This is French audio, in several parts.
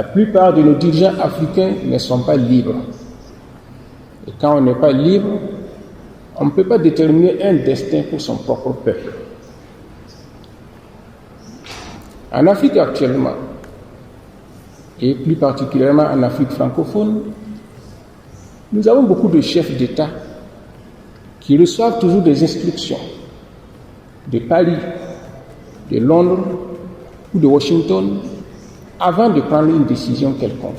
La plupart de nos dirigeants africains ne sont pas libres. Et quand on n'est pas libre, on ne peut pas déterminer un destin pour son propre peuple. En Afrique actuellement, et plus particulièrement en Afrique francophone, nous avons beaucoup de chefs d'État qui reçoivent toujours des instructions de Paris, de Londres ou de Washington avant de prendre une décision quelconque.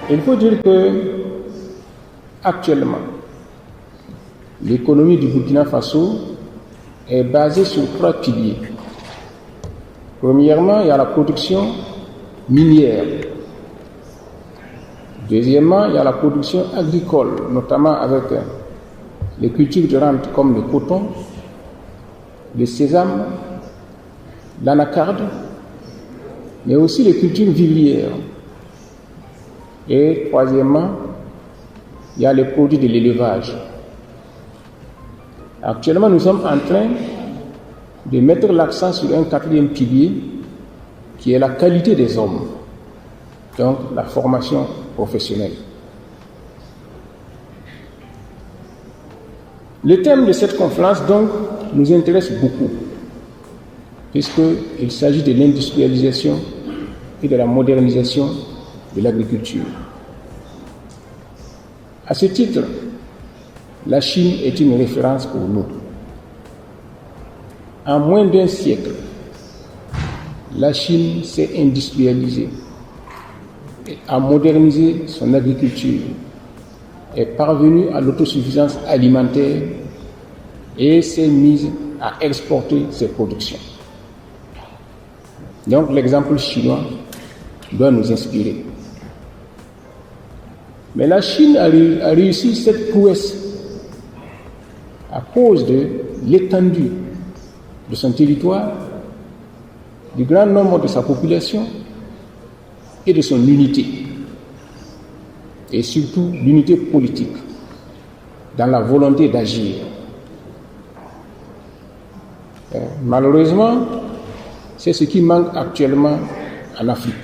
Il faut dire que, actuellement, l'économie du Burkina Faso est basée sur 3 piliers. Premièrement, il y a la production minière. Deuxièmement, il y a la production agricole, notamment avec les cultures de rente comme le coton, le sésame, l'anacarde, mais aussi les cultures vivrières. Et troisièmement, il y a les produits de l'élevage. Actuellement, nous sommes en train de mettre l'accent sur un 4e pilier qui est la qualité des hommes, donc la formation professionnelle. Le thème de cette conférence, donc, nous intéresse beaucoup, puisqu'il s'agit de l'industrialisation et de la modernisation de l'agriculture. À ce titre, la Chine est une référence pour nous. En moins d'1 siècle, la Chine s'est industrialisée, a modernisé son agriculture, est parvenue à l'autosuffisance alimentaire et s'est mise à exporter ses productions. Donc l'exemple chinois doit nous inspirer. Mais la Chine a réussi cette prouesse à cause de l'étendue de son territoire, du grand nombre de sa population et de son unité, et surtout l'unité politique, dans la volonté d'agir. Malheureusement, c'est ce qui manque actuellement en Afrique.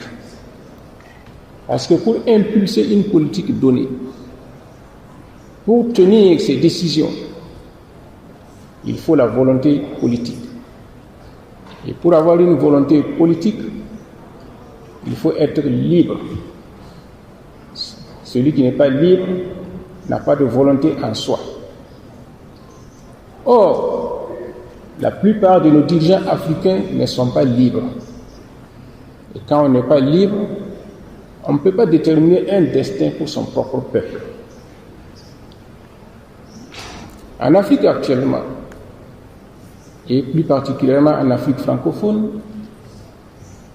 Parce que pour impulser une politique donnée, pour tenir ses décisions, il faut la volonté politique. Et pour avoir une volonté politique, il faut être libre. Celui qui n'est pas libre n'a pas de volonté en soi. Or, la plupart de nos dirigeants africains ne sont pas libres. Et quand on n'est pas libre, on ne peut pas déterminer un destin pour son propre peuple. En Afrique actuellement, et plus particulièrement en Afrique francophone,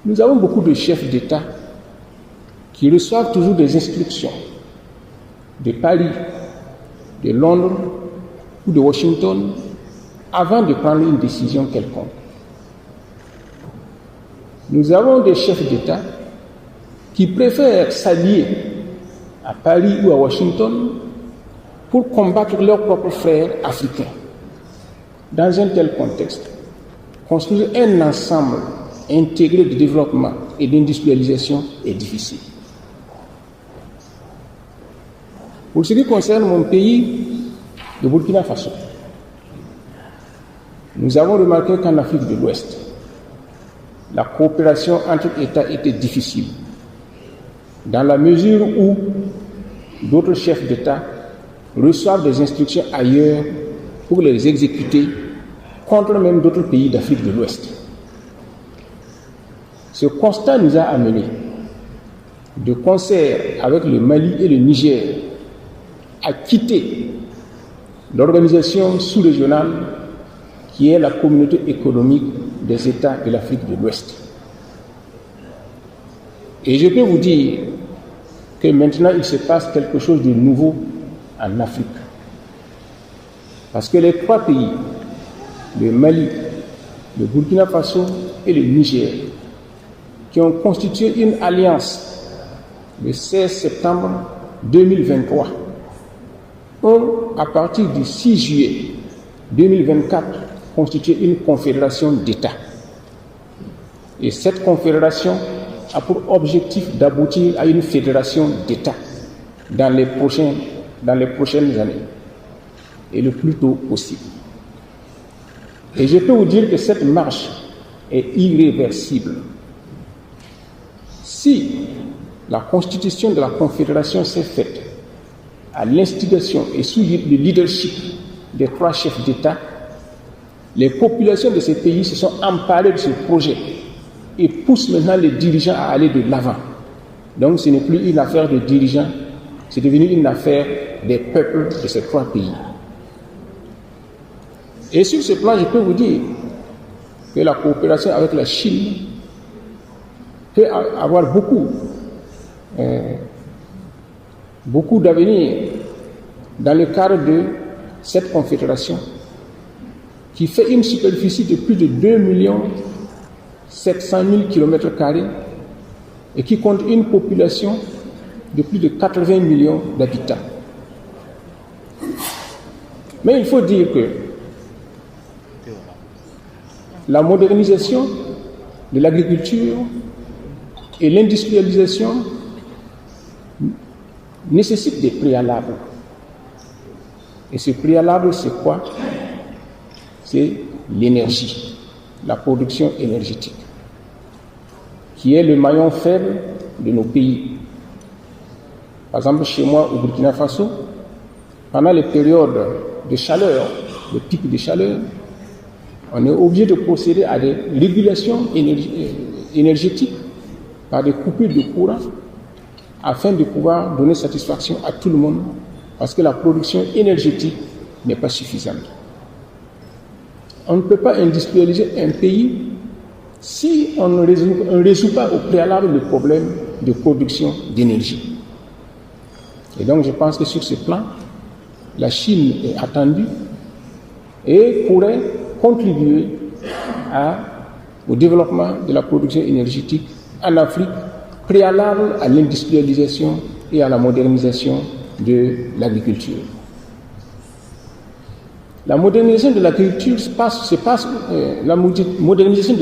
nous avons beaucoup de chefs d'État qui reçoivent toujours des instructions de Paris, de Londres ou de Washington avant de prendre une décision quelconque. Nous avons des chefs d'État qui préfèrent s'allier à Paris ou à Washington pour combattre leurs propres frères africains. Dans un tel contexte, construire un ensemble intégré de développement et d'industrialisation est difficile. Pour ce qui concerne mon pays, le Burkina Faso, nous avons remarqué qu'en Afrique de l'Ouest, la coopération entre États était difficile, dans la mesure où d'autres chefs d'État reçoivent des instructions ailleurs pour les exécuter contre même d'autres pays d'Afrique de l'Ouest. Ce constat nous a amenés, de concert avec le Mali et le Niger, à quitter l'organisation sous-régionale qui est la communauté économique des États de l'Afrique de l'Ouest. Et je peux vous dire que maintenant il se passe quelque chose de nouveau en Afrique. Parce que les 3 pays, le Mali, le Burkina Faso et le Niger, qui ont constitué une alliance le 16 septembre 2023, ont, à partir du 6 juillet 2024, constitué une confédération d'États. Et cette confédération a pour objectif d'aboutir à une fédération d'États dans les prochaines années, et le plus tôt possible. Et je peux vous dire que cette marche est irréversible. Si la constitution de la confédération s'est faite à l'instigation et sous le leadership des 3 chefs d'État, les populations de ces pays se sont emparées de ce projet et poussent maintenant les dirigeants à aller de l'avant. Donc ce n'est plus une affaire de dirigeants, c'est devenu une affaire des peuples de ces 3 pays. Et sur ce plan, je peux vous dire que la coopération avec la Chine peut avoir beaucoup d'avenir dans le cadre de cette confédération qui fait une superficie de plus de 2 700 000 km² et qui compte une population de plus de 80 millions d'habitants. Mais il faut dire que la modernisation de l'agriculture et l'industrialisation nécessitent des préalables. Et ce préalable, c'est quoi? C'est l'énergie, la production énergétique, qui est le maillon faible de nos pays. Par exemple, chez moi, au Burkina Faso, pendant les périodes de chaleur, le pic de chaleur, on est obligé de procéder à des régulations énergétiques par des coupures de courant afin de pouvoir donner satisfaction à tout le monde parce que la production énergétique n'est pas suffisante. On ne peut pas industrialiser un pays si on ne résout pas au préalable le problème de production d'énergie. Et donc je pense que sur ce plan, la Chine est attendue et pourrait contribuer au développement de la production énergétique en Afrique, préalable à l'industrialisation et à la modernisation de l'agriculture. La modernisation de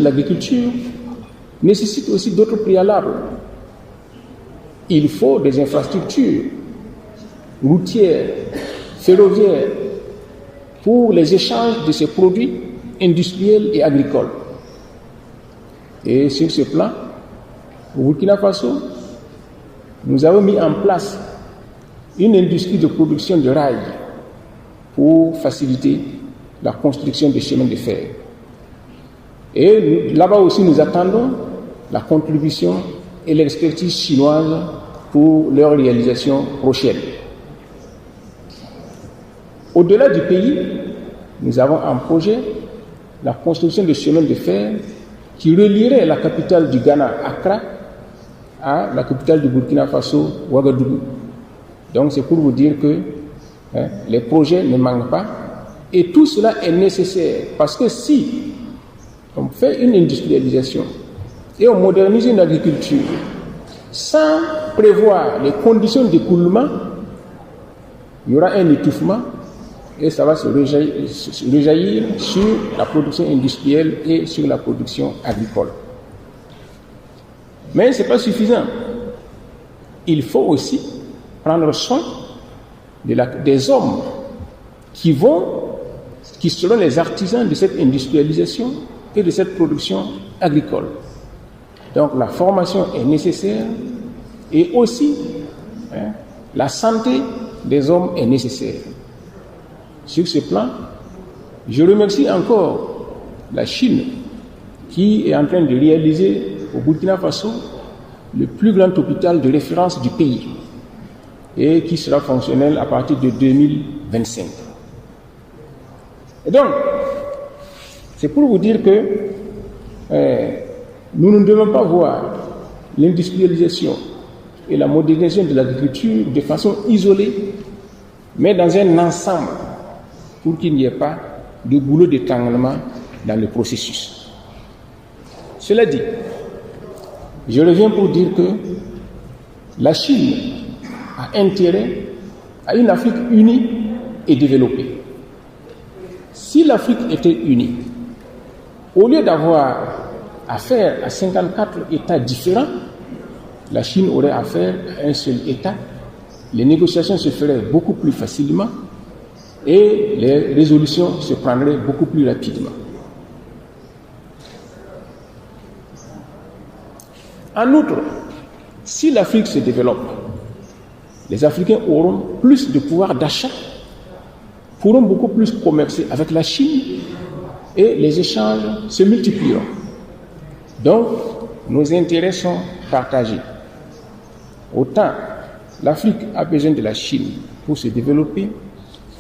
l'agriculture nécessite aussi d'autres préalables. Il faut des infrastructures routières, ferroviaires, pour les échanges de ces produits industriels et agricoles. Et sur ce plan, au Burkina Faso, nous avons mis en place une industrie de production de rails pour faciliter la construction des chemins de fer. Et là-bas aussi, nous attendons la contribution et l'expertise chinoise pour leur réalisation prochaine. Au-delà du pays, nous avons en projet la construction de chemins de fer qui relierait la capitale du Ghana, Accra, à la capitale du Burkina Faso, Ouagadougou. Donc c'est pour vous dire que les projets ne manquent pas et tout cela est nécessaire parce que si on fait une industrialisation et on modernise une agriculture sans prévoir les conditions d'écoulement, il y aura un étouffement et ça va se rejaillir sur la production industrielle et sur la production agricole. Mais ce n'est pas suffisant. Il faut aussi prendre soin des hommes qui seront les artisans de cette industrialisation et de cette production agricole. Donc la formation est nécessaire et aussi la santé des hommes est nécessaire. Sur ce plan, je remercie encore la Chine qui est en train de réaliser au Burkina Faso le plus grand hôpital de référence du pays et qui sera fonctionnel à partir de 2025. Et donc, c'est pour vous dire que nous ne devons pas voir l'industrialisation et la modernisation de l'agriculture de façon isolée, mais dans un ensemble pour qu'il n'y ait pas de goulot d'étranglement dans le processus. Cela dit, je reviens pour dire que la Chine a intérêt à une Afrique unie et développée. Si l'Afrique était unie, au lieu d'avoir affaire à 54 États différents, la Chine aurait affaire à un seul État. Les négociations se feraient beaucoup plus facilement et les résolutions se prendraient beaucoup plus rapidement. En outre, si l'Afrique se développe, les Africains auront plus de pouvoir d'achat, pourront beaucoup plus commercer avec la Chine et les échanges se multiplieront. Donc, nos intérêts sont partagés. Autant l'Afrique a besoin de la Chine pour se développer,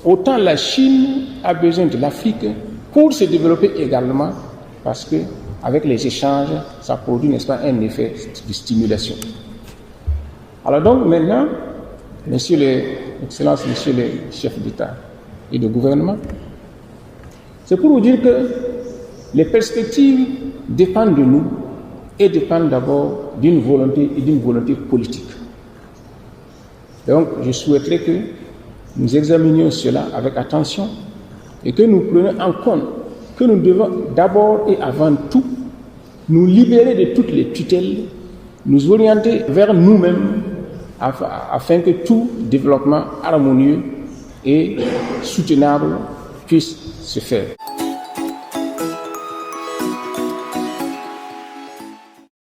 autant la Chine a besoin de l'Afrique pour se développer également, parce que avec les échanges, ça produit, n'est-ce pas, un effet de stimulation. Alors donc maintenant, Messieurs les chefs d'État et de gouvernement, c'est pour vous dire que les perspectives dépendent de nous et dépendent d'abord d'une volonté et d'une volonté politique. Donc je souhaiterais que nous examinions cela avec attention et que nous prenions en compte que nous devons d'abord et avant tout nous libérer de toutes les tutelles, nous orienter vers nous-mêmes afin que tout développement harmonieux et soutenable puisse se faire.